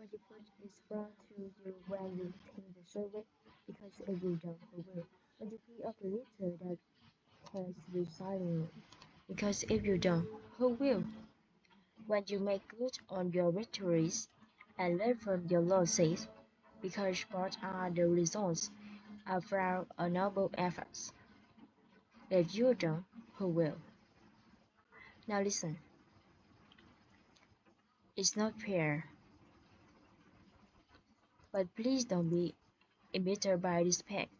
what you put is brought to you when you take the survey, because if you don't, who will? What you pay up the litter that has recycling, because if you don't, who will? When you make good on your victories and learn from your losses, because both are the results of our noble efforts. If you don't, who will? Now listen, it's not fair, but please don't be embittered by respect.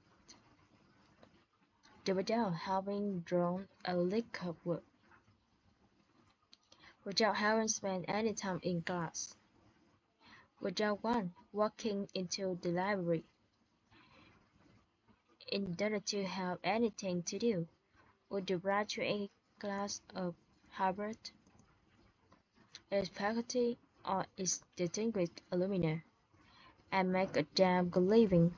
Without having drawn a lick of work, without having spent any time in class, without one walking into the library in order to have anything to do with the graduate class of Harvard, its faculty, or its distinguished alumni, and make a damn good living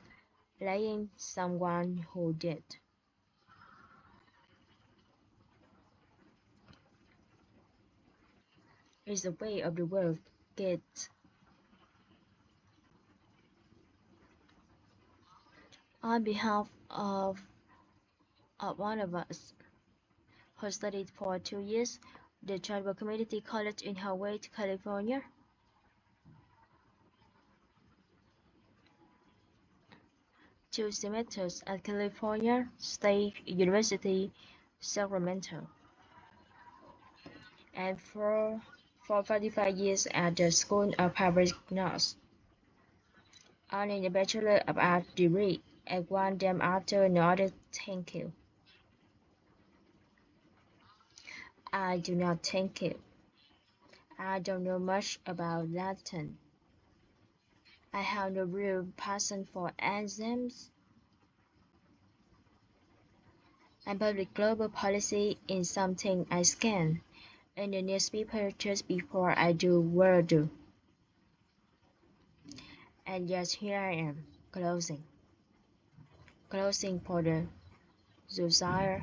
playing someone who did. It's the way of the world, kids. On behalf of one of us who studied for 2 years the Tribal Community College in Hawaii, California, two semesters at California State University, Sacramento, and for 45 years at the School of Public Laws, earning a Bachelor of Arts degree at one them after another. Thank you. I do not thank you. I don't know much about Latin. I have no real passion for exams and public global policy is something I scan in the newspaper just before I do what I do. And yet here I am, closing for the Josiah,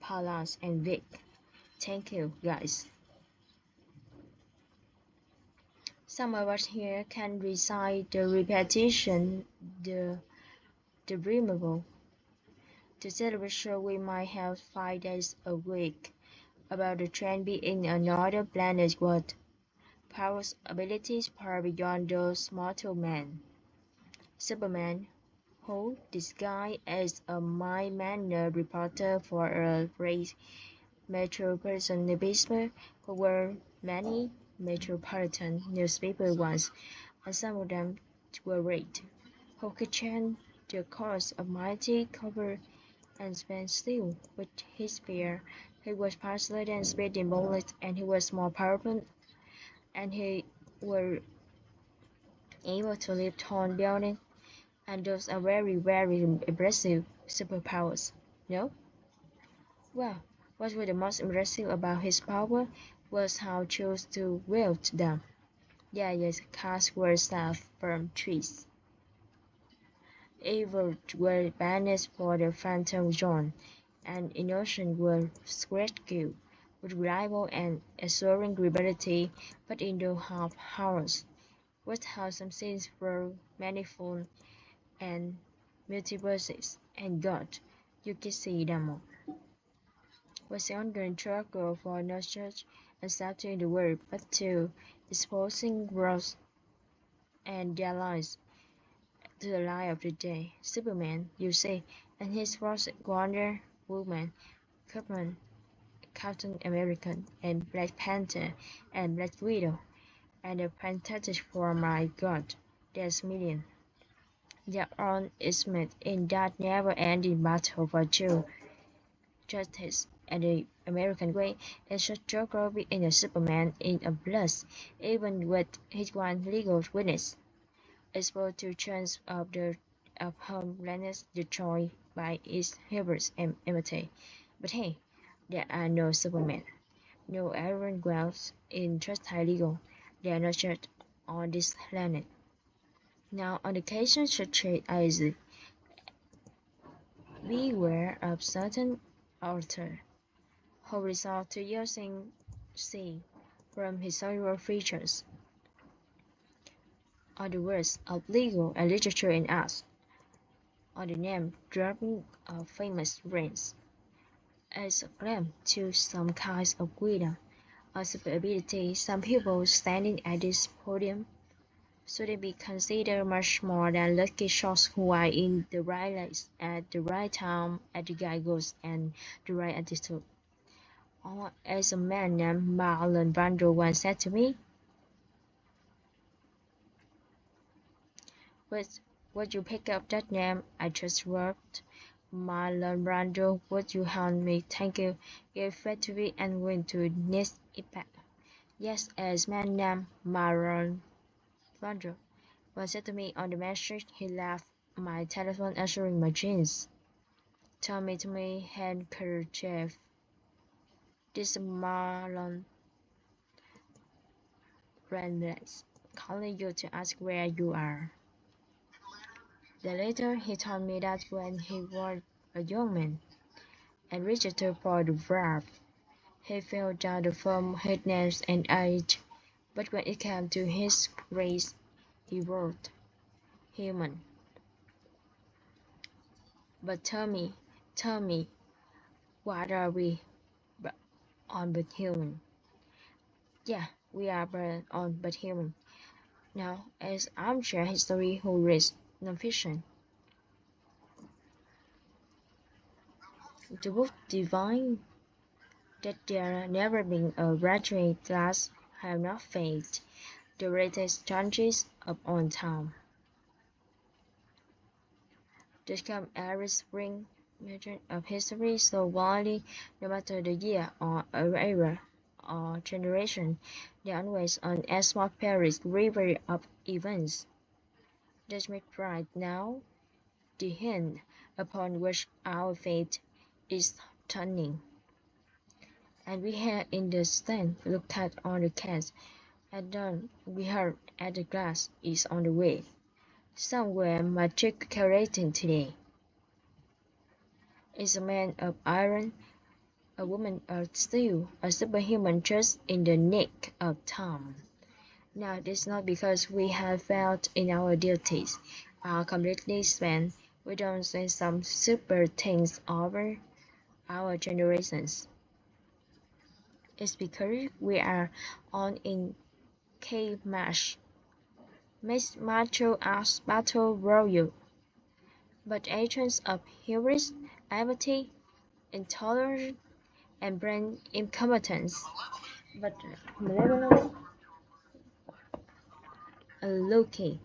Palas, and Vic. Thank you, guys. Some of us here can recite the repetition, the removable. To celebrate show we might have 5 days a week about the trend being another planet's world. Powers abilities far beyond those mortal men. Superman, who disguised as a mild-mannered reporter for a great metropolitan newspaper, who were many metropolitan newspapers once, and some of them were great, who could change the course of mighty cover and stand still with his fear. He was faster than speeding bullets, and he was more powerful, and he were able to lift tall buildings, and those are very, very impressive superpowers. No? Well, what was the most impressive about his power was how he chose to wield them. Yeah, yes, cars were staff from trees. Evil were banished for the phantom zone, and innocent were rescued with reliable and assuring reliability, but in the half hours, with how some scenes were manifold and multiverses, and God, you can see them all. Was the ongoing struggle for no church accepting the word, but to disposing wrath and their lives to the light of the day. Superman, you see, and his Wonder Woman, Captain America, and Black Panther, and Black Widow, and the Fantastic Four. My God, there's millions. Their own instrument in that never-ending battle for truth, justice, and the American way, and such struggle in a Superman in a plus, even with his one legal witness, exposed to chance of homelessness destroyed by its heroes and imitate. But hey, there are no Superman, no Aaron Wells in Trust High Legal. They are not just on this planet. Now, on occasion such as beware of certain author who resort to using C from historical features or the words of legal and literature in arts, or the name-dropping of famous brains, as a claim to some kinds of wisdom or super ability. Some people standing at this podium should be considered much more than lucky shots who are in the right place at the right time, at the right goals and the right attitude. Or as a man named Marlon Brando once said to me, would you pick up that name I just wrote? Marlon Brando, would you help me? Thank you. If it to be and going to need it back. Yes, as man named Marlon Brando once said to me on the message he left my telephone answering my jeans. Tell me to me handkerchief. This is Marlon Brando calling you to ask where you are. Then later he told me that when he was a young man and registered for the draft, he filled out the form his name and age, but when it came to his race, he wrote human. But tell me, what are we on but human? Yeah, we are on but human. Now, as armchair history who reads nonfiction, the book divine that there never been a graduate class have not faced the greatest challenges of all time. There come every spring measure of history so widely, no matter the year or era or generation, there always an atmospheric river of events that make right now the hand upon which our fate is turning. And we here in the stand looked at on the cats, and then we heard at the glass is on the way. Somewhere matriculating today is a man of iron, a woman of steel, a superhuman just in the nick of time. Now, it's not because we have failed in our duties, are completely spent. We don't say some super things over our generations. It's because we are on in cave match. Macho ass battle royal. But agents of hubris, apathy, intolerance, and brain incompetence. But malevolent, Loki.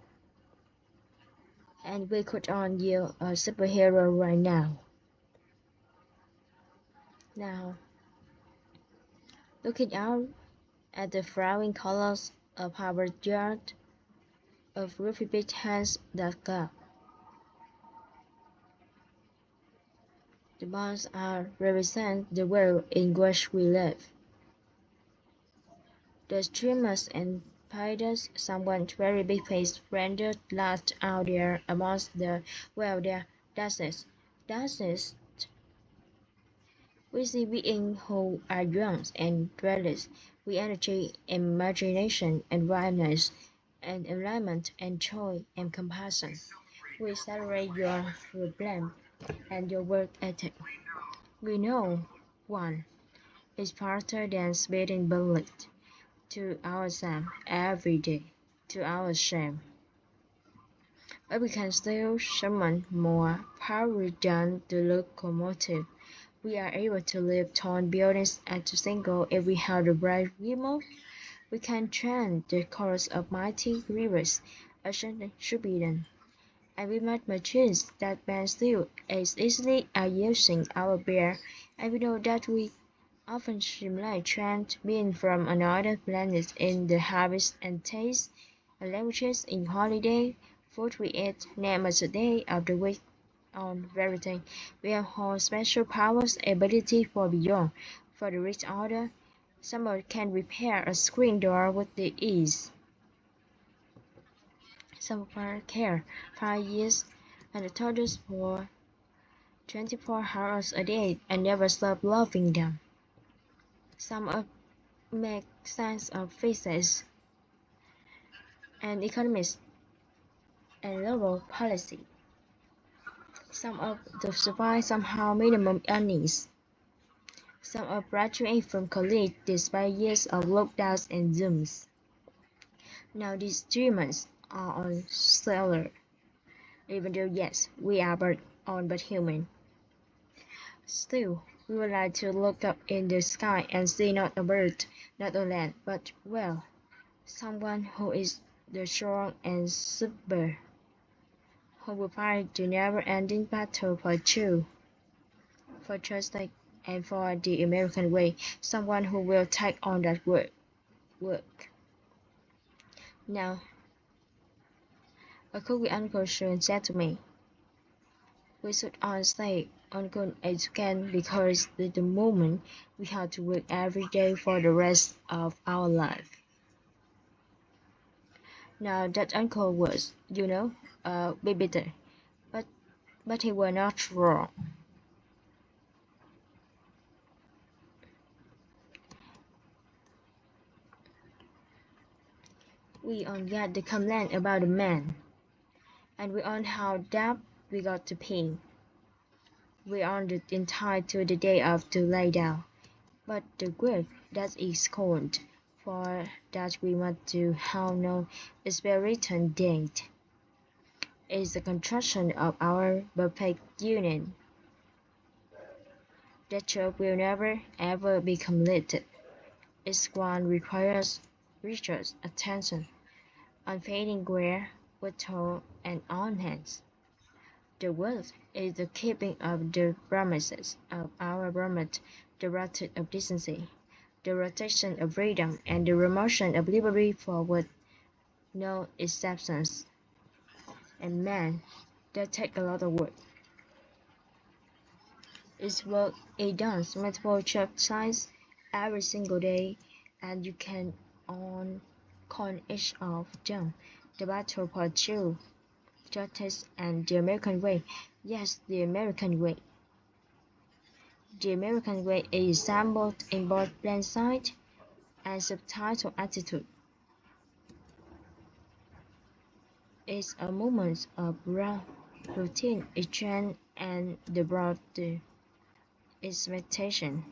And we could on you a superhero right now. Now, looking out at the flowering colors of Harvard Yard of Ruby Big Hands that go. The bonds are represent the world in which we live. The streamers and spiders, someone very big face rendered last out there amongst the there dances. We see beings who are young and dwellers, with energy, imagination, and wildness, and enlightenment, and joy, and compassion. We celebrate your problem and your work ethic. We know one is farther than spitting bullet to ourselves every day, to our shame. But we can still summon more power than the locomotive. We are able to lift tall buildings at a single if we have the right remote. We can train the course of mighty rivers, as should be done. And we make machines that bend steel as easily as using our bare, and we know that we often simulate trained beings from another planet in the habits and tastes and languages in holiday, food we eat, name as a day of the week on everything. We have whole special powers, ability for beyond, for the rich order. Someone can repair a screen door with the ease. Some care 5 years and the toddlers for 24 hours a day and never stop loving them. Some make sense of physics and economists and lower policy. Some of the survive somehow minimum earnings. Some are graduate from college despite years of lockdowns and Zooms. Now these dreamers are on cellular, even though yes, we are but human. Still, we would like to look up in the sky and see not a bird, not a land, but well, someone who is the strong and super, who will fight the never-ending battle for truth, for justice, and for the American way. Someone who will take on that work. Now, a cookie uncle soon said to me, we should all stay on good as we can because at the moment we have to work every day for the rest of our life. Now that uncle was, be bitter, but he was not wrong. We all got the complaint about the man, and we all how that we got to pay. We all the entitled to the day of to lay down, but the work that is called for that we must do how no expectation date is the construction of our perfect union. That job will never ever be completed. Each one requires research, attention, unfading care, with and on hands. The work is the keeping of the promises of our promise, the right of decency, the rotation of freedom, and the remotion of liberty forward, no exceptions. And man, that take a lot of work. It's work it does multiple job sites every single day, and you can on call each of them the battle for truth, justice, and the American way. Yes, the American way. The American way is sampled in both plain sight and subtitle attitude. It's a moment of routine, exchange, and the broad expectation.